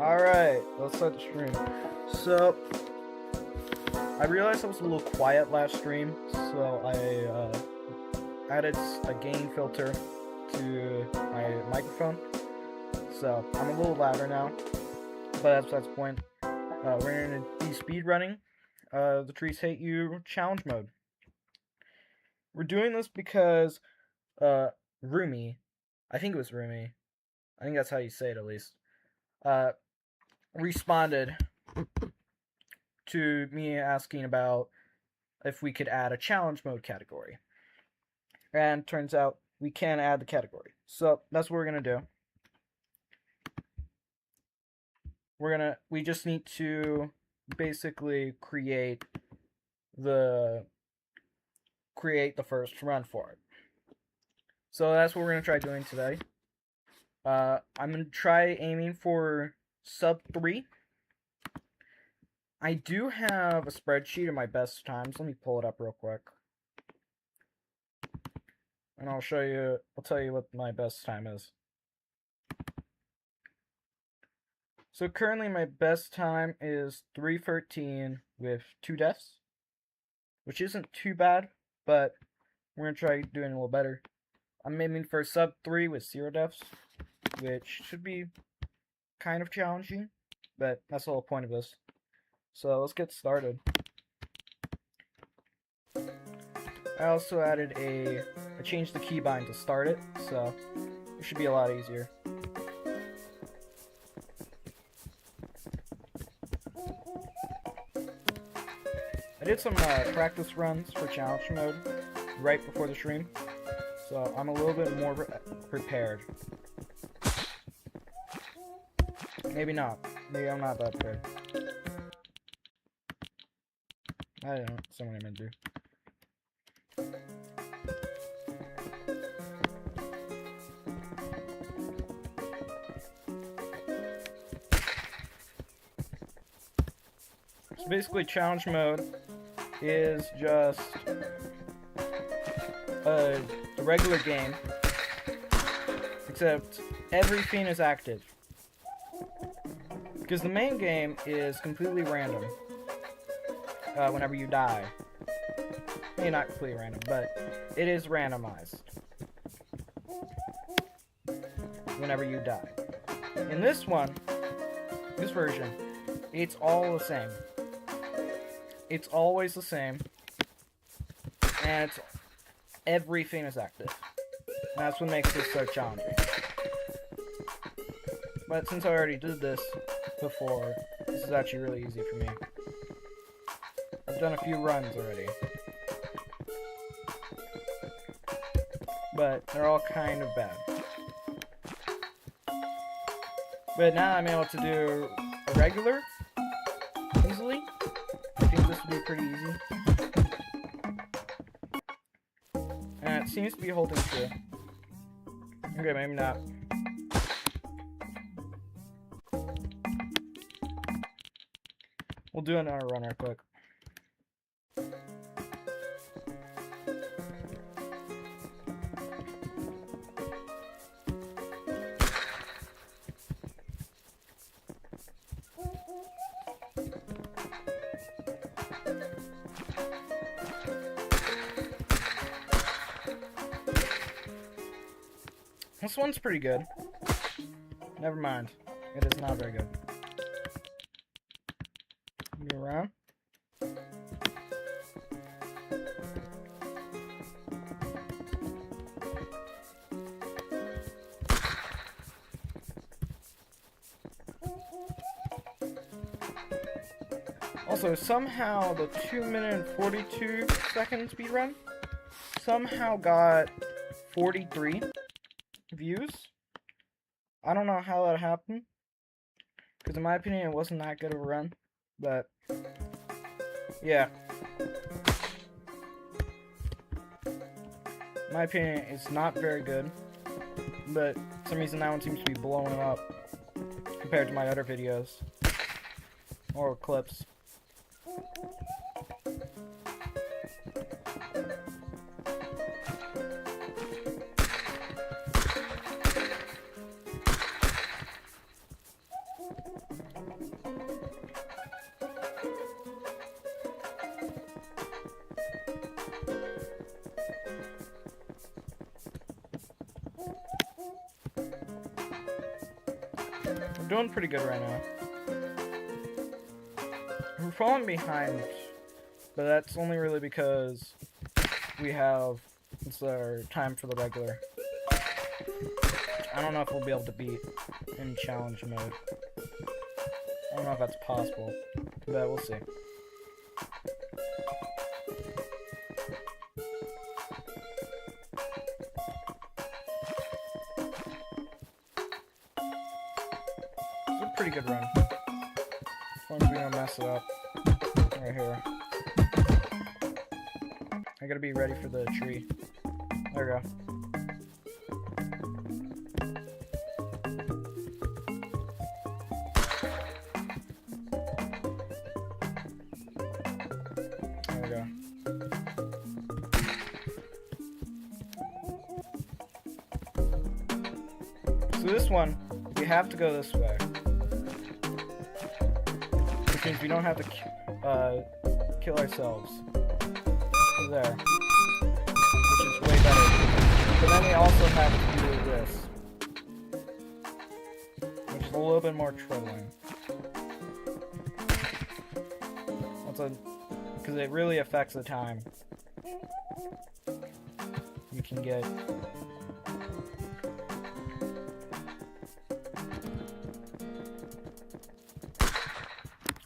Alright, let's start the stream. So, I realized I was a little quiet last stream, so I added a gain filter to my microphone. So, I'm a little louder now, but that's the point. We're going to be speedrunning the Trees Hate You challenge mode. We're doing this because rumii, I think it was rumii, I think that's how you say it at least, responded to me asking about if we could add a challenge mode category. And turns out we can add the category. So that's what we're gonna do. We just need to basically create the first run for it. So that's what we're gonna try doing today. I'm gonna try aiming for sub 3. I do have a spreadsheet of my best times. Let me pull it up real quick. And I'll tell you what my best time is. So currently my best time is 3:13 with 2 deaths, which isn't too bad, but we're gonna try doing a little better. I'm aiming for sub 3 with 0 deaths, which should be kind of challenging, but that's the whole point of this. So let's get started. I also added I changed the keybind to start it, so it should be a lot easier. I did some practice runs for challenge mode right before the stream, so I'm a little bit more prepared. Maybe not. Maybe I'm not that prepared. I don't know. Someone I meant to. So basically, challenge mode is just a regular game, except everything is active. Because the main game is completely random whenever you die. Maybe not completely random, but it is randomized whenever you die. In this version, it's all the same. It's always the same, and everything is active. That's what makes this so challenging. But since I already did this before, this is actually really easy for me. I've done a few runs already, but they're all kind of bad. But now I'm able to do a regular easily. I think this would be pretty easy. And it seems to be holding true. Okay, maybe not. We'll do another run real quick. This one's pretty good. Never mind. It is not very good. Go around. Also, somehow the 2-minute and 42-second speedrun somehow got 43 views. I don't know how that happened, because in my opinion it wasn't that good of a run, but yeah, in my opinion it's not very good, but for some reason that one seems to be blowing up compared to my other videos or clips. We're doing pretty good right now. We're falling behind, but that's only really because it's our time for the regular. I don't know if we'll be able to beat in challenge mode. I don't know if that's possible, but we'll see. It's a pretty good run. As long as we don't mess it up. Right here. I gotta be ready for the tree. There we go. There we go. So this one, we have to go this way. Which means we don't have to kill ourselves. There. Which is way better. But then we also have to do this. Which is a little bit more troubling. Because it really affects the time you can get.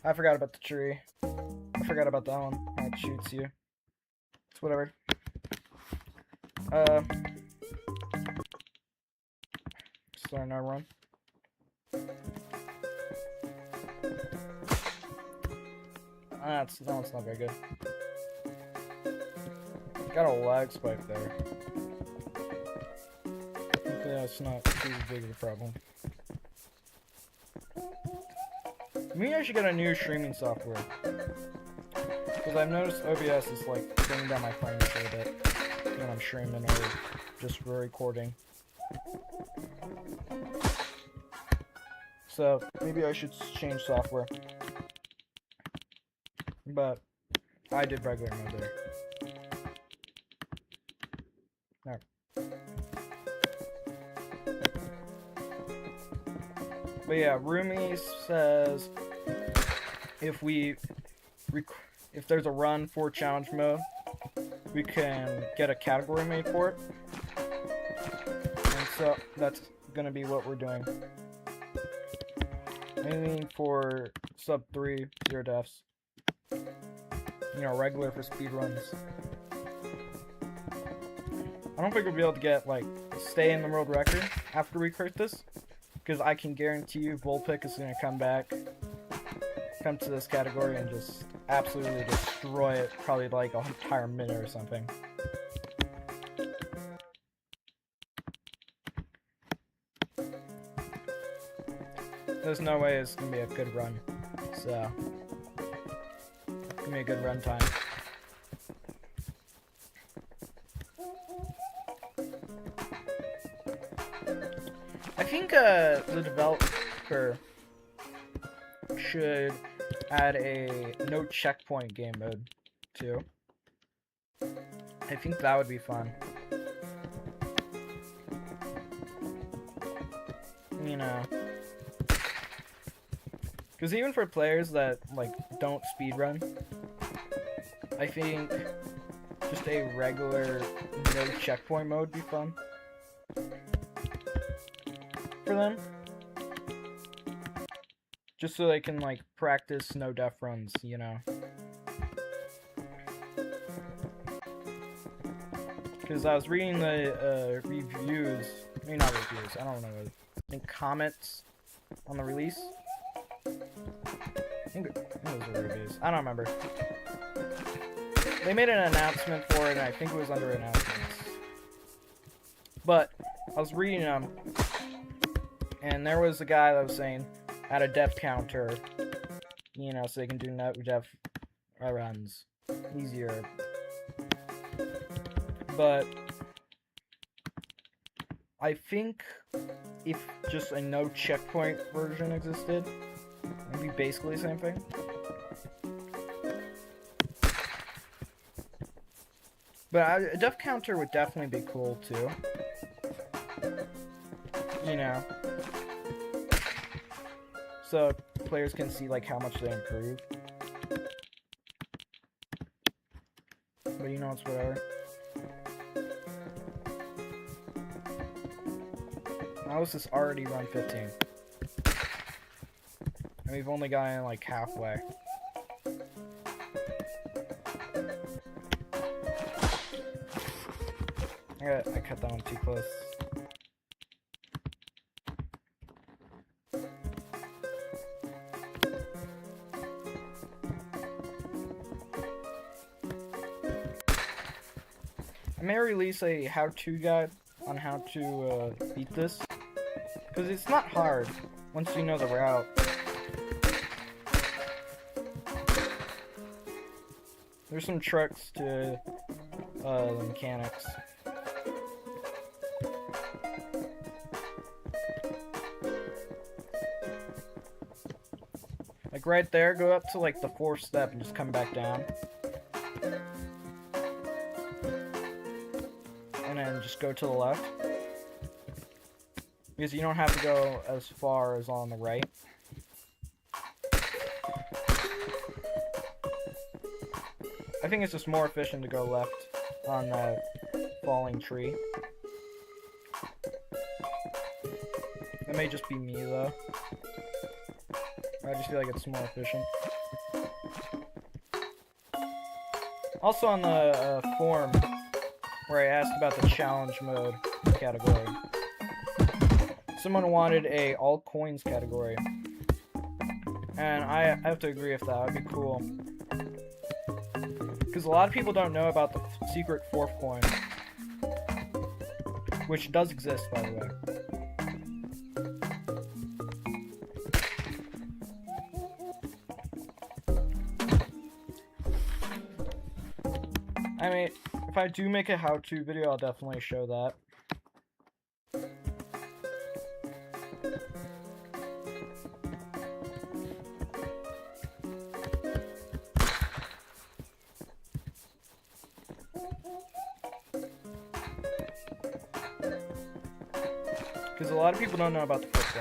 I forgot about the tree. I forgot about that one. How it shoots you. It's whatever. Starting our run. No, it's not very good. Got a lag spike there. Yeah, it's not too big of a problem. Maybe I should get a new streaming software. Because I've noticed OBS is like bringing down my frames a little bit when I'm streaming or just recording. So maybe I should change software. But I did regular mode there. Alright. But yeah, rumii says if there's a run for challenge mode, we can get a category made for it. And so that's gonna be what we're doing. Aiming for sub 3, 0 deaths. You know, regular for speedruns. I don't think we'll be able to get, like, stay in the world record after we create this. Because I can guarantee you Volpic is going to come to this category and just absolutely destroy it, probably like an entire minute or something. There's no way it's going to be a good run, so it's going to be a good run time. I think the developer should add a no checkpoint game mode too. I think that would be fun. You know, because even for players that like don't speedrun, I think just a regular no checkpoint mode would be fun for them, just so they can like practice no death runs, you know. Because I was reading the reviews, maybe not reviews, I don't know, I think comments on the release. I think it was the reviews, I don't remember. They made an announcement for it, and I think it was under announcements. But I was reading them. And there was a guy that was saying, add a death counter, you know, so they can do no death runs easier. But I think if just a no checkpoint version existed, it'd be basically the same thing. But a death counter would definitely be cool too. You know. so players can see like how much they improve. But you know, it's whatever. How is this already run 15? And we've only gotten like halfway. I cut that one too close. I may release a how-to guide on how to beat this, because it's not hard once you know the route. There's some tricks to the mechanics. Like right there, go up to like the 4th step and just come back down. And then just go to the left. Because you don't have to go as far as on the right. I think it's just more efficient to go left on that falling tree. That may just be me though. I just feel like it's more efficient. Also on the forum where I asked about the challenge mode category, someone wanted a all coins category, and I have to agree with that. That'd be cool, because a lot of people don't know about the secret 4th coin, which does exist, by the way. I mean, if I do make a how-to video, I'll definitely show that. Because a lot of people don't know about the 5th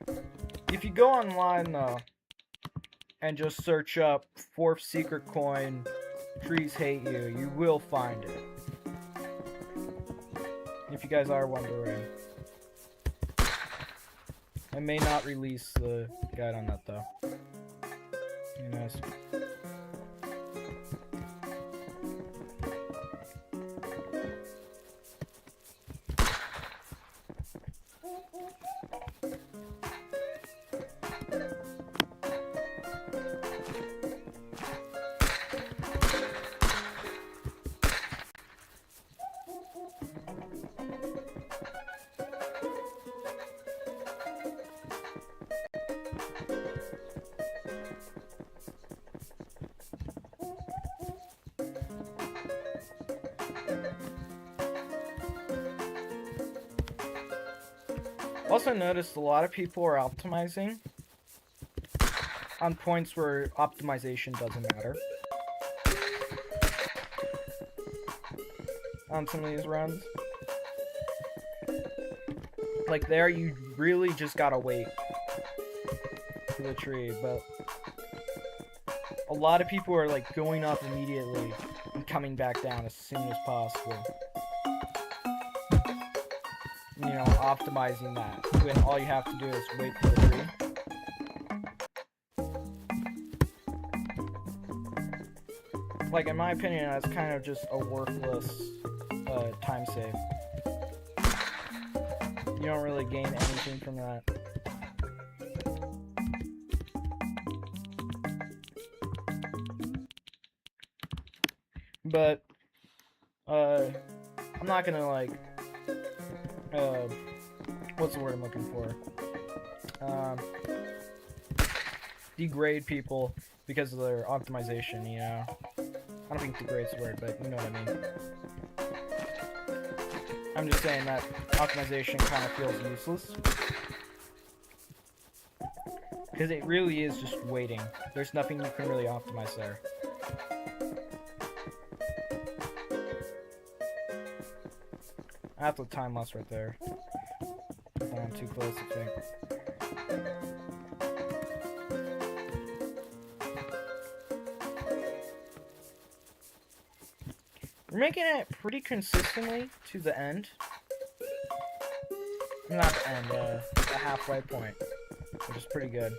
one. If you go online, though, and just search up 4th secret coin, trees hate you, you will find it. If you guys are wondering. I may not release the guide on that, though. Who knows? Also noticed a lot of people are optimizing on points where optimization doesn't matter. On some of these runs. Like there, you really just gotta wait for the tree, but a lot of people are like going up immediately and coming back down as soon as possible. You know, optimizing that when all you have to do is wait for the tree. Like, in my opinion, that's kind of just a worthless time save. You don't really gain anything from that. But, I'm not gonna, like, what's the word I'm looking for? Degrade people because of their optimization, you know? I don't think degrade's the word, but you know what I mean. I'm just saying that optimization kind of feels useless. Because it really is just waiting. There's nothing you can really optimize there. I have to time loss right there. I'm too close, I think. We're making it pretty consistently to the end. Not the end, the halfway point, which is pretty good.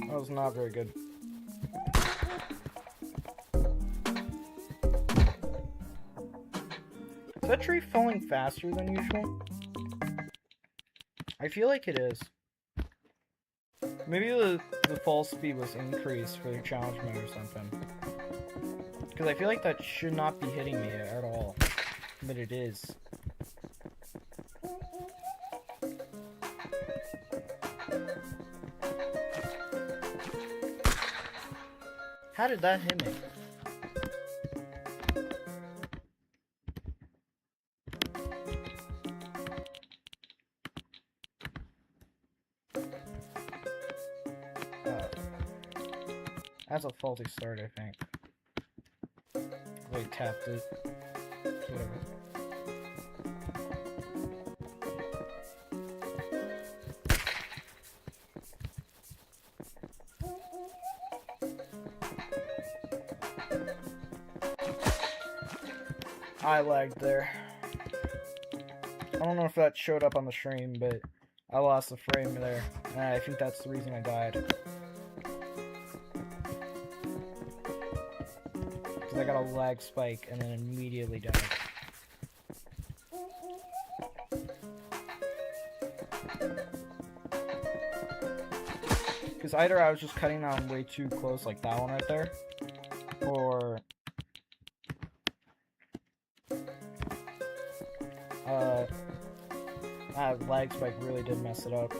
That was not very good. Is that tree falling faster than usual? I feel like it is. Maybe the fall speed was increased for the challenge mode or something. Because I feel like that should not be hitting me at all. But it is. How did that hit me? That's a faulty start, I think. Wait, tapped it. Whatever. I lagged there. I don't know if that showed up on the stream, but I lost a frame there, and I think that's the reason I died. Because I got a lag spike and then immediately died. Because either I was just cutting down way too close, like that one right there, or that lag spike really did mess it up.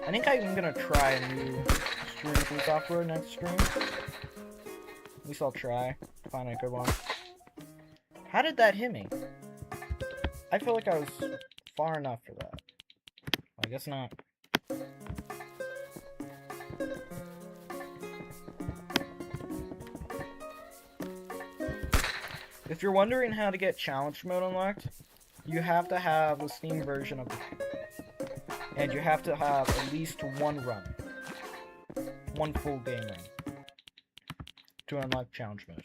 I think I'm gonna try a new streaming software next stream. At least I'll try to find a good one. How did that hit me? I feel like I was far enough for that. I guess not. If you're wondering how to get challenge mode unlocked, you have to have the Steam version of it. And you have to have at least one run. One full game run. To unlock challenge mode.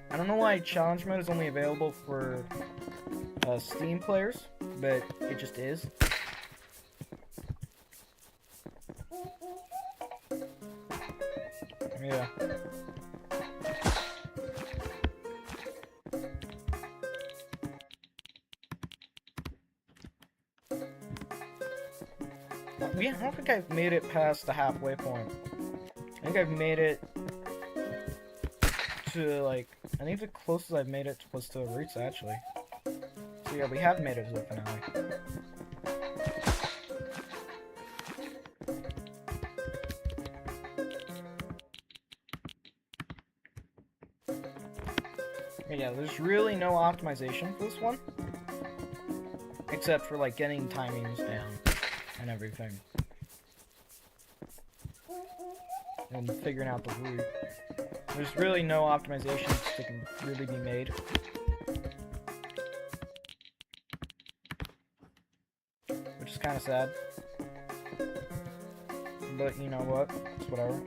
I don't know why challenge mode is only available for Steam players, but it just is. Yeah. I don't think I've made it past the halfway point. I think I've made it to, like, I think the closest I've made it was to the roots, actually. So yeah, we have made it to the finale. But yeah, there's really no optimization for this one. Except for, like, getting timings down and everything. And figuring out the route. There's really no optimizations that can really be made. Which is kind of sad. But you know what? It's whatever.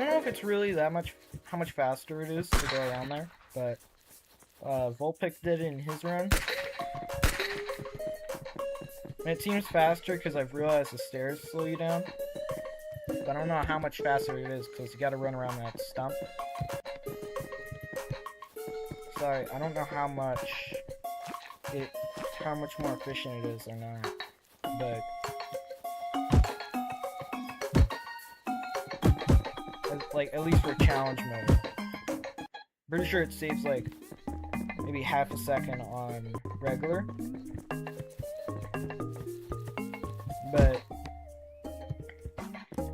don't know if it's really that much, how much faster it is to go around there, but Volpic did it in his run. And it seems faster because I've realized the stairs slow you down. But I don't know how much faster it is because you gotta run around that stump. Sorry, I don't know how much more efficient it is or not. But like, at least for challenge mode. Pretty sure it saves like maybe half a second on regular. But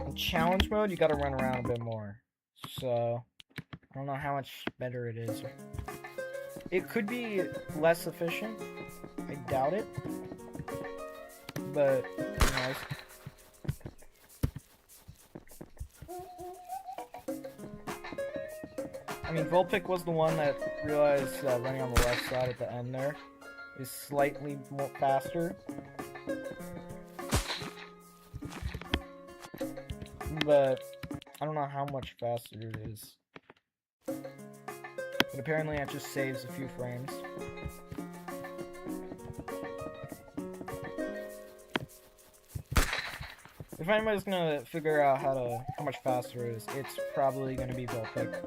in challenge mode, you gotta run around a bit more. So I don't know how much better it is. It could be less efficient. I doubt it. But anyways. I mean, Volpic was the one that realized that running on the left side at the end there is slightly more faster. But I don't know how much faster it is. But apparently it just saves a few frames. If anybody's gonna figure out how much faster it is, it's probably gonna be Volpic.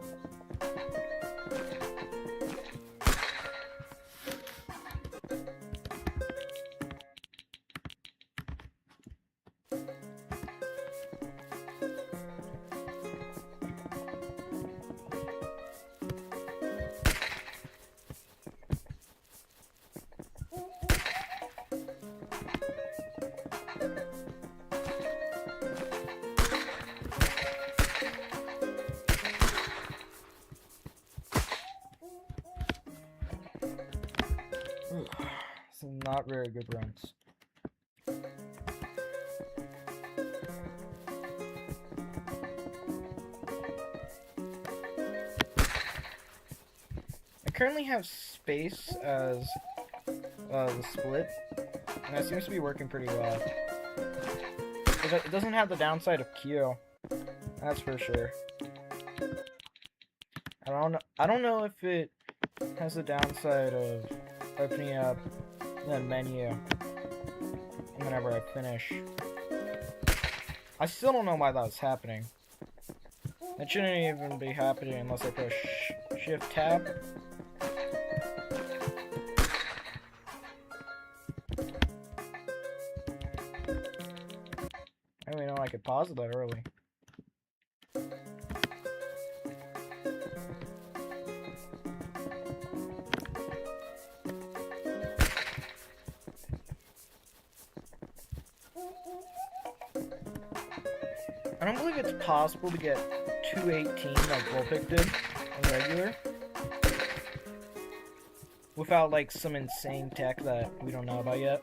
Some not very good runs. I currently have space as the split, and that seems to be working pretty well. It doesn't have the downside of Q, that's for sure. I don't know if it has the downside of opening up the menu whenever I finish. I still don't know why that's happening. It shouldn't even be happening unless I push Shift Tab. I don't even know I could pause it that early. I don't believe it's possible to get 218 like Volpic did in regular without like some insane tech that we don't know about yet.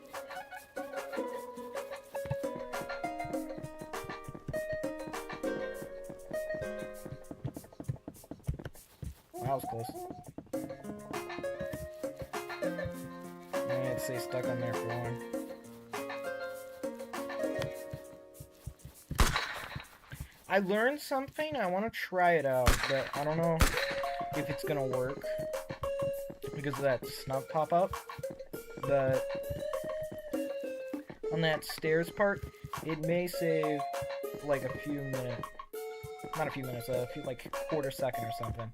That was close. I had to stay stuck on there for long. I learned something, I want to try it out, but I don't know if it's gonna work because of that snub pop-up. But on that stairs part, it may save like a few minutes, not a few minutes, a few, like quarter second or something.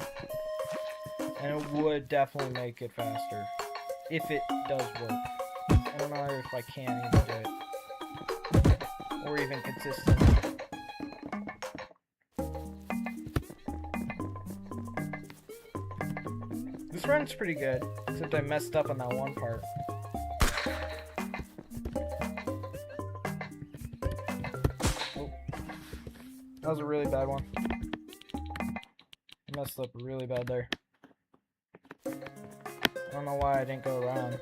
And it would definitely make it faster, if it does work. I don't know if I can even do it, or even consistent. This run's pretty good, except I messed up on that one part. Oh. That was a really bad one. I messed up really bad there. I don't know why I didn't go around.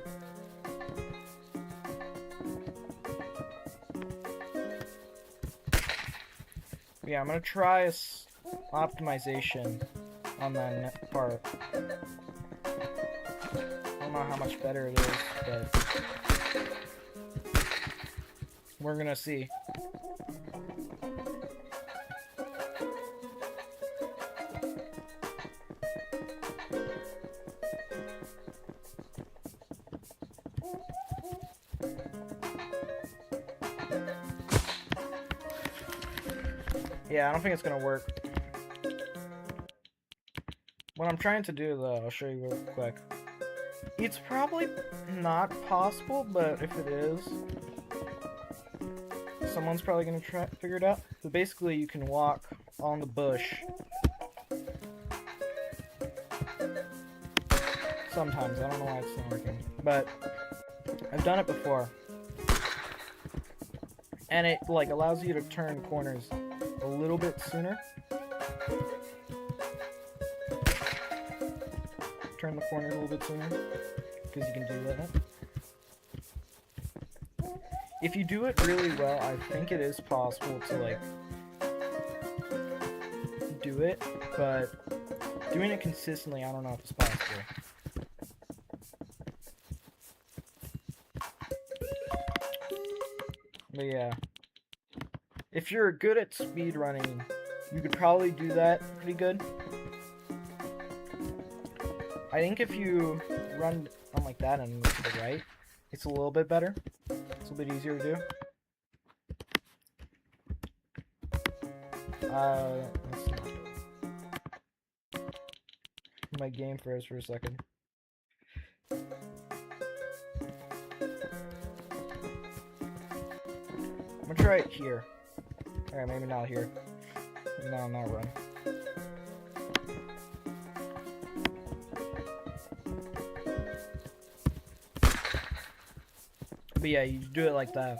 Yeah, I'm gonna try optimization on that part. I don't know how much better it is, but we're gonna see. Yeah, I don't think it's gonna work. What I'm trying to do, though, I'll show you real quick. It's probably not possible, but if it is, someone's probably gonna try figure it out. So basically, you can walk on the bush. Sometimes, I don't know why it's not working, but I've done it before. And it, like, allows you to turn corners a little bit sooner. Turn the corner a little bit sooner, because you can do that. If you do it really well, I think it is possible to, like, do it, but doing it consistently, I don't know if it's possible. But yeah, if you're good at speedrunning, you could probably do that pretty good. I think if you run on like that and move to the right, it's a little bit better. It's a little bit easier to do. Let's not do it. My game froze for a second. I'm gonna try it here. Alright, maybe not here. No, not run. But yeah, you do it like that.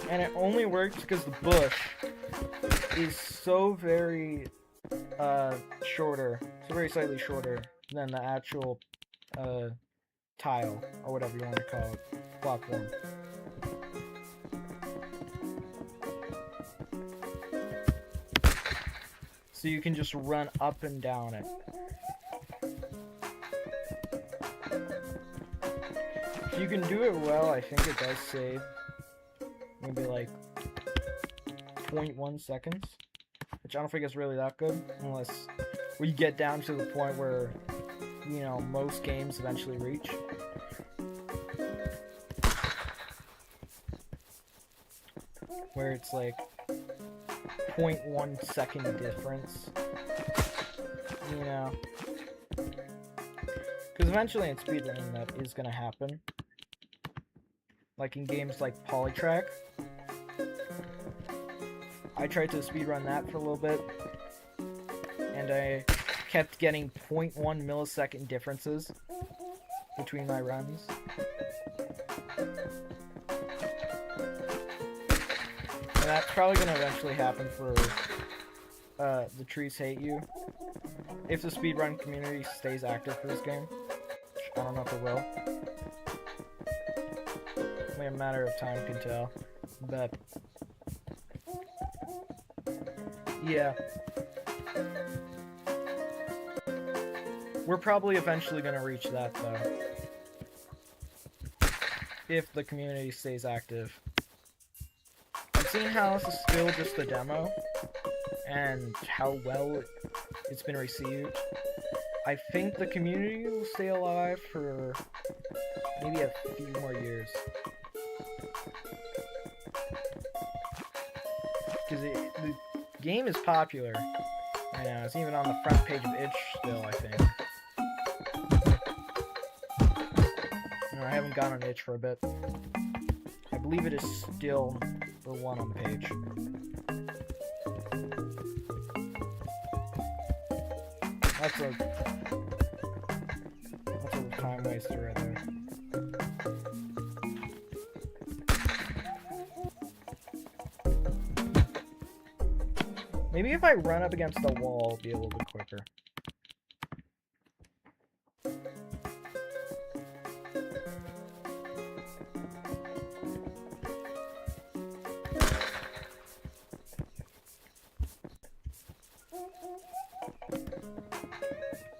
And it only works because the bush is so very shorter, so very slightly shorter than the actual tile, or whatever you want to call it, platform. So you can just run up and down it. If you can do it well, I think it does save maybe like 0.1 seconds, which I don't think is really that good, unless we get down to the point where, you know, most games eventually reach. Where it's like 0.1 second difference, you know. Because eventually in speedrunning that is going to happen. Like in games like Polytrack. I tried to speedrun that for a little bit, and I kept getting 0.1 millisecond differences between my runs. And that's probably going to eventually happen for The Trees Hate You, if the speedrun community stays active for this game. I don't know if it will. Only a matter of time can tell. But yeah, we're probably eventually gonna reach that though, if the community stays active. I've seen how this is still just a demo, and how well it's been received. I think the community will stay alive for maybe a few more years. Because the game is popular. I know, it's even on the front page of itch still, I think. No, I haven't gone on itch for a bit. I believe it is still the one on the page. That's a time waster right there. Maybe if I run up against the wall, it'll be a little bit quicker.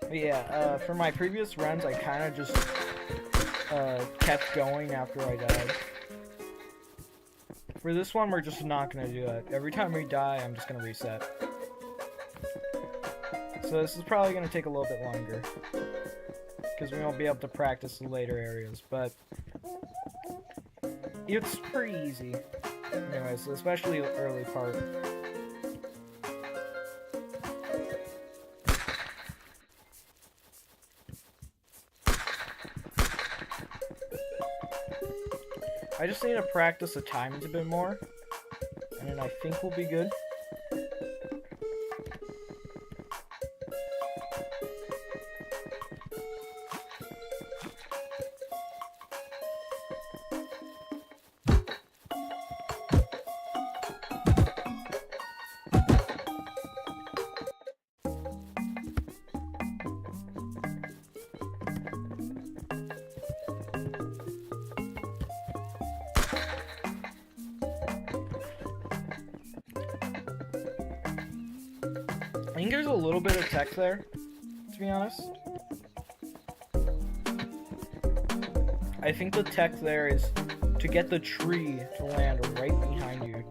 But yeah, for my previous runs, I kind of just kept going after I died. For this one, we're just not going to do that. Every time we die, I'm just going to reset. So this is probably going to take a little bit longer, because we won't be able to practice the later areas, but It's pretty easy. Anyways, especially the early part. I just need to practice the timings a bit more, and then I think we'll be good. I think there's a little bit of tech there, to be honest. I think the tech there is to get the tree to land right behind you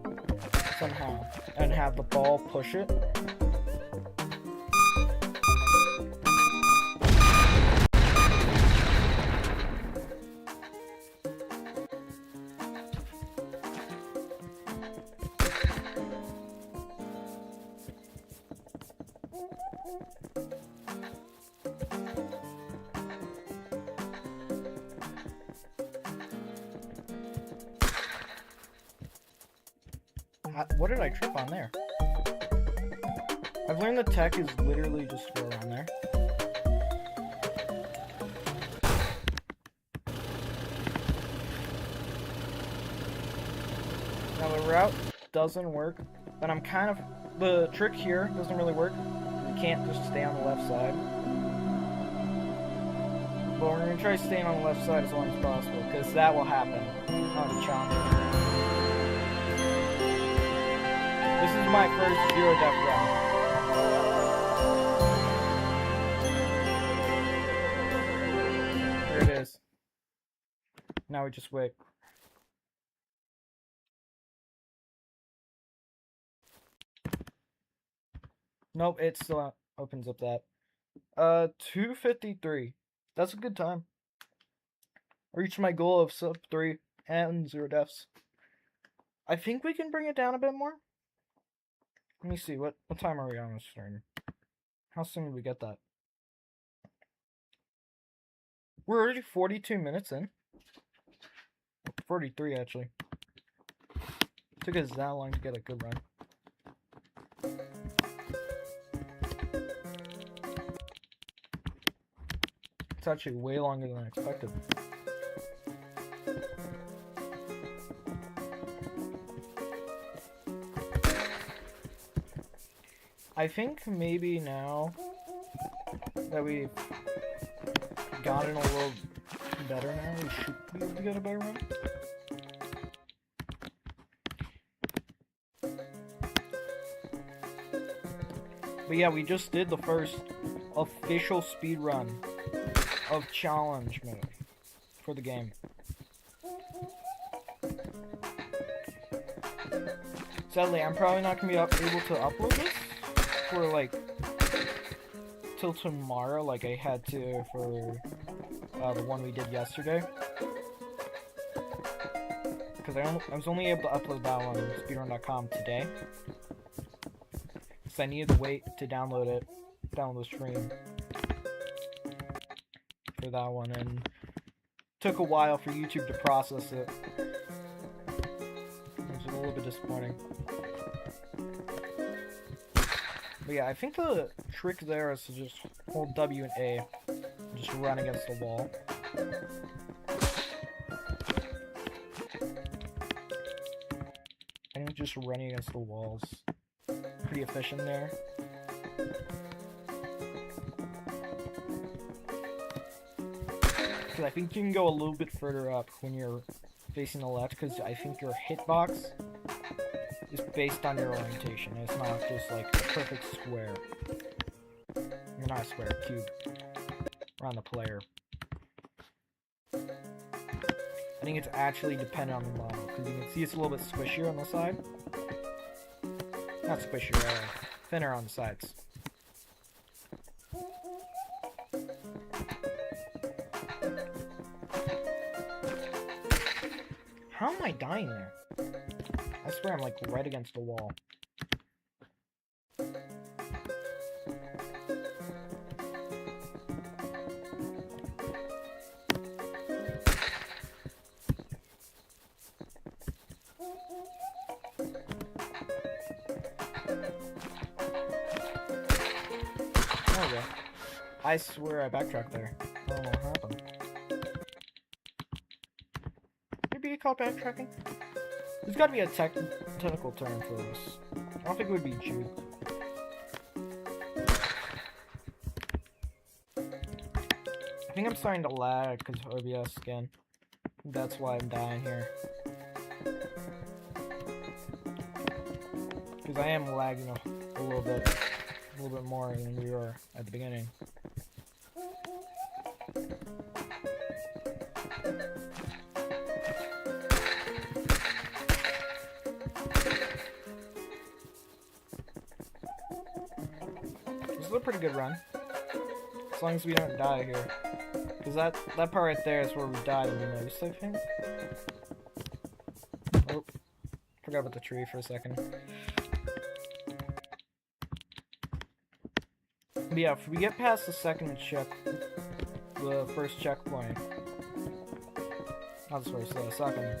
somehow and have the ball push it. What did I trip on there? I've learned the tech is literally just go around there. Now the route doesn't work, but I'm kind of... The trick here doesn't really work. You can't just stay on the left side. But we're going to try staying on the left side as long as possible, because that will happen on the challenge. This is my first 0 death round. There it is. Now we just wait. Nope, it still opens up that. 2:53. That's a good time. I reached my goal of sub 3 and 0 deaths. I think we can bring it down a bit more. Let me see, what time are we on this stream? How soon did we get that? We're already 42 minutes in. 43 actually. Took us that long to get a good run. It's actually way longer than I expected. I think maybe now that we've gotten a little better now, we should be able to get a better run. But yeah, we just did the first official speed run of challenge mode for the game. Sadly, I'm probably not gonna be able to upload this for like till tomorrow, like I had to for the one we did yesterday, because I was only able to upload that one on speedrun.com today, so I needed to wait to download the stream for that one, and took a while for YouTube to process it. It was a little bit disappointing. But yeah, I think the trick there is to just hold W and A and just run against the wall. I think just running against the walls pretty efficient there. Because I think you can go a little bit further up when you're facing the left, because I think your hitbox is based on your orientation. It's not just like a perfect square. You're not a square, cube. Around the player. I think it's actually dependent on the model, because you can see it's a little bit squishier on the side. Not squishier, thinner on the sides. How am I dying there? I swear I'm like right against the wall. Okay. I swear I backtracked there. I don't know what happened. Maybe you call it backtracking? There's gotta be a technical term for this. I don't think it would be juke. I think I'm starting to lag because of OBS again. That's why I'm dying here. Because I am lagging a little bit more than we were at the beginning. This is a pretty good run, as long as we don't die here. Because that part right there is where we died the most, I think. Oh, forgot about the tree for a second. But yeah, if we get past the first checkpoint, not the first, the second,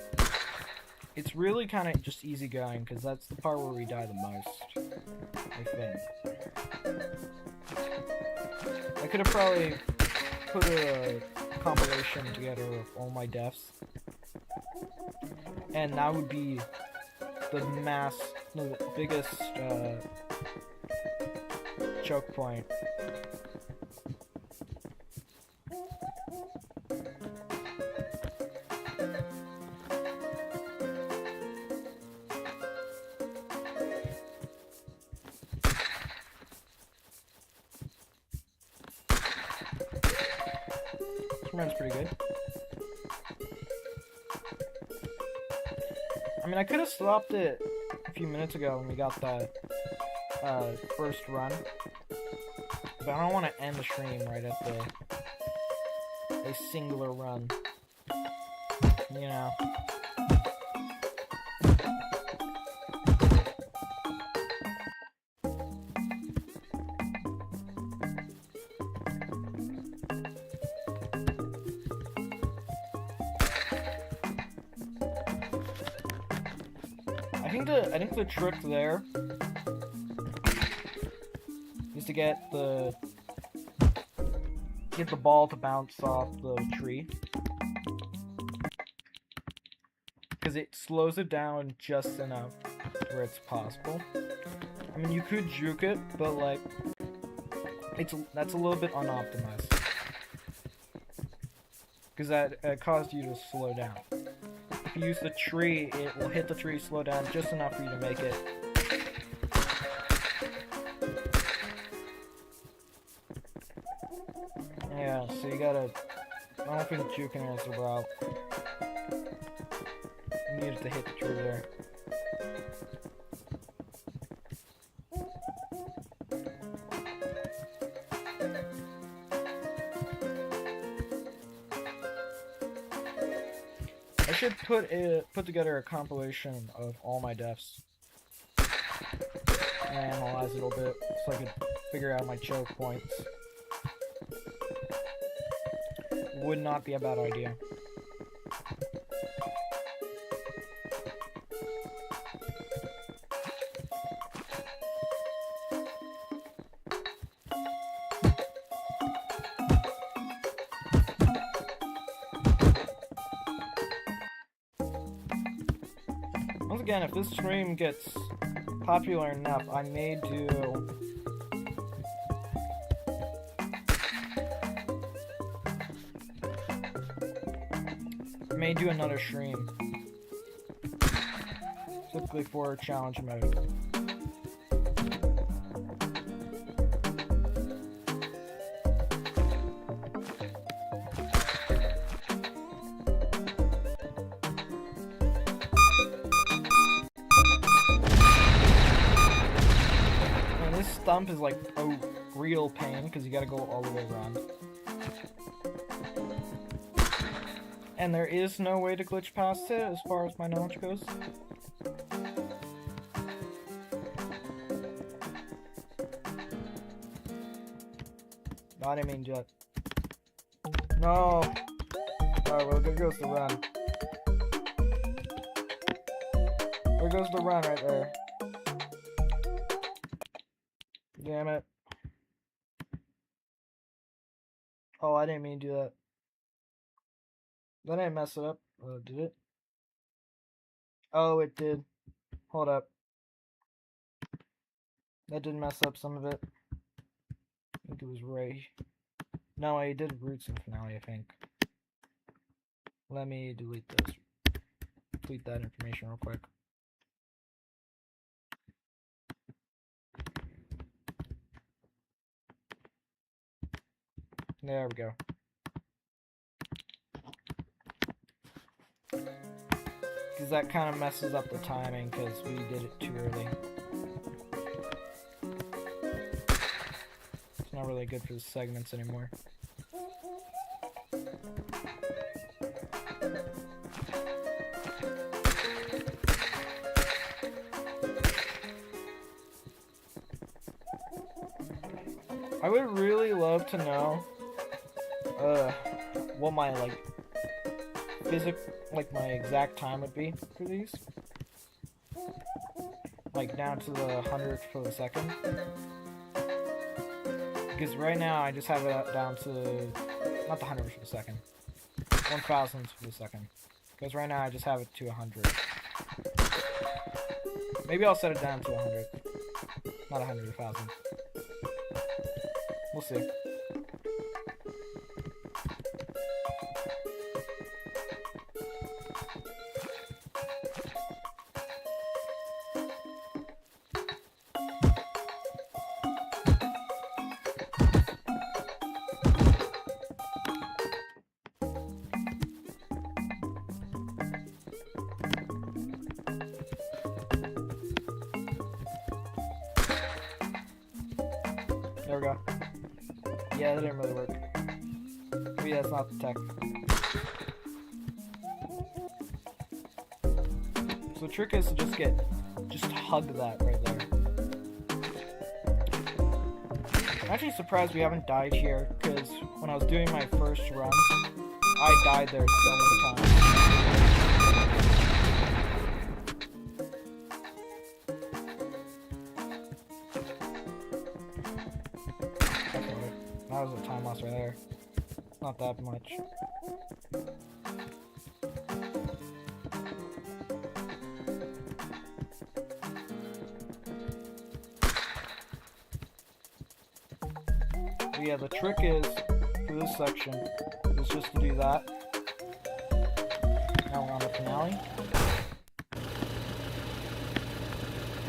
it's really kind of just easy going, because that's the part where we die the most, I think. I could have probably put a compilation together of all my deaths, and that would be the biggest choke point. This run's pretty good. I mean, I could have stopped it a few minutes ago when we got that first run, but I don't want to end the stream right at a singular run, you know. I think the trick there is to get the ball to bounce off the tree, because it slows it down just enough where it's possible. I mean, you could juke it, but like that's a little bit unoptimized, because that caused you to slow down. If you use the tree, it will hit the tree, slow down just enough for you to make it. Yeah, so you gotta... I don't think juking is the route. You needed to hit the tree there. I should put together a compilation of all my deaths and analyze it a little bit so I could figure out my choke points. Would not be a bad idea. Once again, if this stream gets popular enough, I may do another stream, typically for challenge mode. And this stump is like a real pain because you gotta go all the way around. And there is no way to glitch past it, as far as my knowledge goes. I didn't mean to do that. No! Alright, well, there goes the run. There goes the run right there. Damn it. Oh, I didn't mean to do that. That didn't mess it up. Did it? Oh, it did. Hold up. That did mess up some of it. I think it was Ray. No, I did Roots and Finale, I think. Let me delete this. Delete that information real quick. There we go. Because that kind of messes up the timing, because we did it too early. It's not really good for the segments anymore. I would really love to know what my my exact time would be for these. Like down to the 100th for the second. Because right now I just have it down to not the 100th for the second. 1,000th for the second. Because right now I just have it to 100. Maybe I'll set it down to 100. Not 100, 1,000. We'll see. There we go. Yeah, that didn't really work. Maybe that's not the tech. So the trick is to just hug that right there. I'm actually surprised we haven't died here, because when I was doing my first run, I died there so many times. That was a time loss right there. Not that much. But yeah, the trick is, for this section, is just to do that. Now we're on the finale.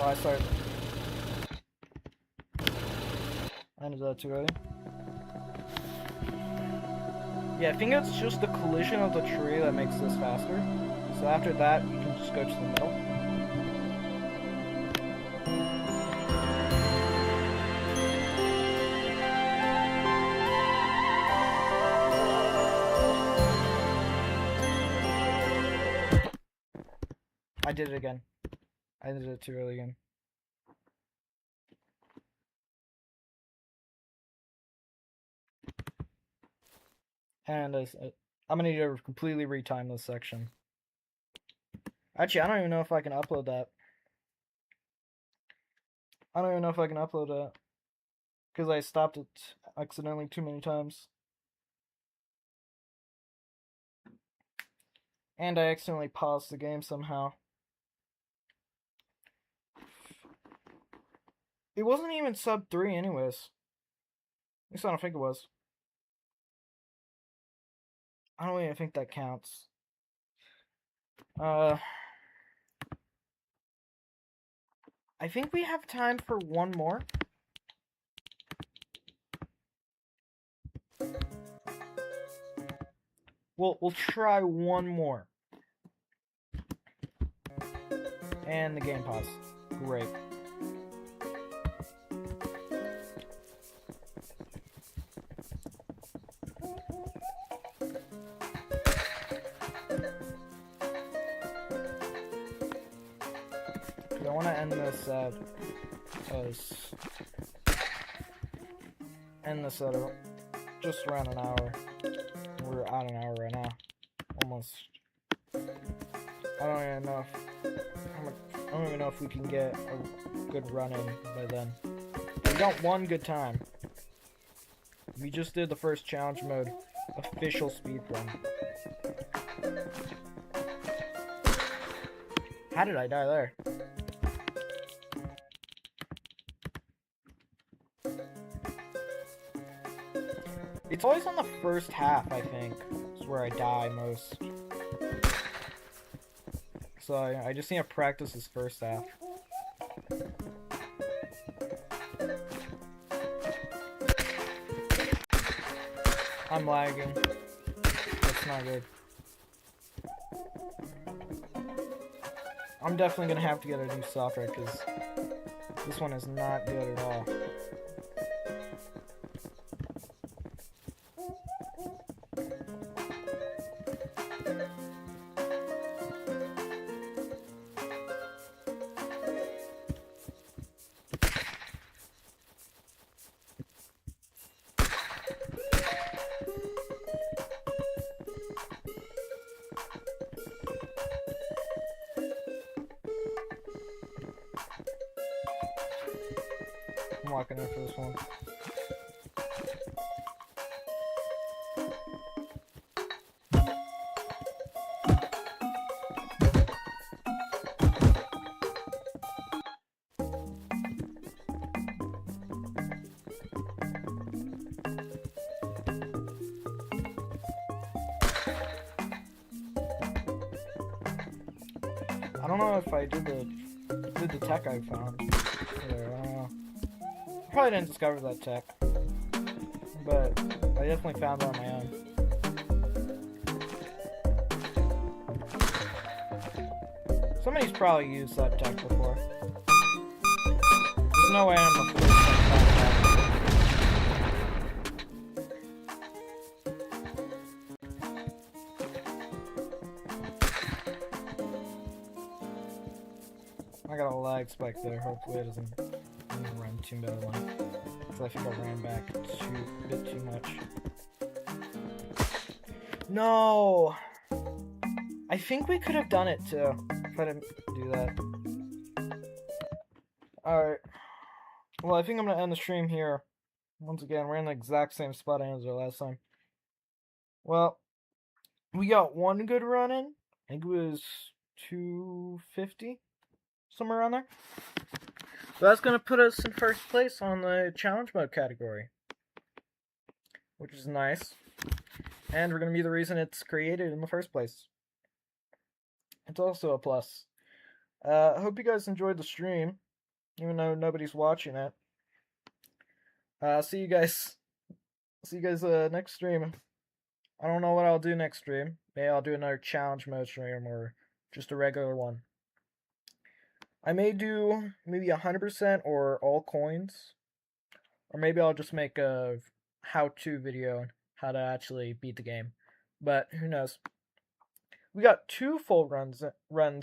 Oh, I started. I ended that too early. Yeah, I think it's just the collision of the tree that makes this faster. So after that, you can just go to the middle. I did it again. I did it too early again. And I'm gonna need to completely retime this section. Actually, I don't even know if I can upload that. I don't even know if I can upload that. Because I stopped it accidentally too many times. And I accidentally paused the game somehow. It wasn't even sub 3 anyways. At least I don't think it was. I don't even think that counts. I think we have time for one more. We'll try one more. And the game pause. Great. end this at just around an hour. We're at an hour right now, almost. I don't even know if we can get a good run in by then. We got one good time. We just did the first challenge mode official speedrun. How did I die there? It's always on the first half, I think, is where I die most. So I just need to practice this first half. I'm lagging. That's not good. I'm definitely gonna have to get a new software because this one is not good at all. I'm walking in for this one. I don't know if I did the tech I found. I probably didn't discover that tech, but I definitely found it on my own. Somebody's probably used that tech before. There's no way I'm the first to find that. I got a lag spike there. Hopefully it doesn't run too bad one. Because I think I ran back a bit too much. No! I think we could have done it too if I didn't do that. Alright. Well, I think I'm gonna end the stream here. Once again, we're in the exact same spot I ended our last time. Well, we got one good run in. I think it was 250. Somewhere around there. So that's going to put us in first place on the challenge mode category, which is nice. And we're going to be the reason it's created in the first place. It's also a plus. I hope you guys enjoyed the stream, even though nobody's watching it. See you guys next stream. I don't know what I'll do next stream. Maybe I'll do another challenge mode stream or just a regular one. I may do maybe 100% or all coins. Or maybe I'll just make a how-to video on how to actually beat the game. But who knows. We got 2 full runs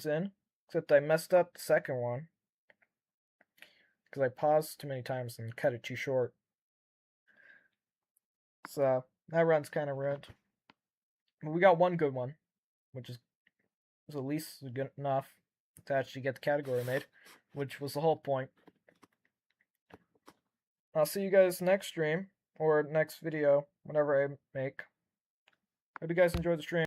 in, except I messed up the second one. Because I paused too many times and cut it too short. So, that run's kind of ruined. But we got one good one, which is at least good enough to actually get the category made, which was the whole point. I'll see you guys next stream, or next video, whenever I make. Hope you guys enjoyed the stream.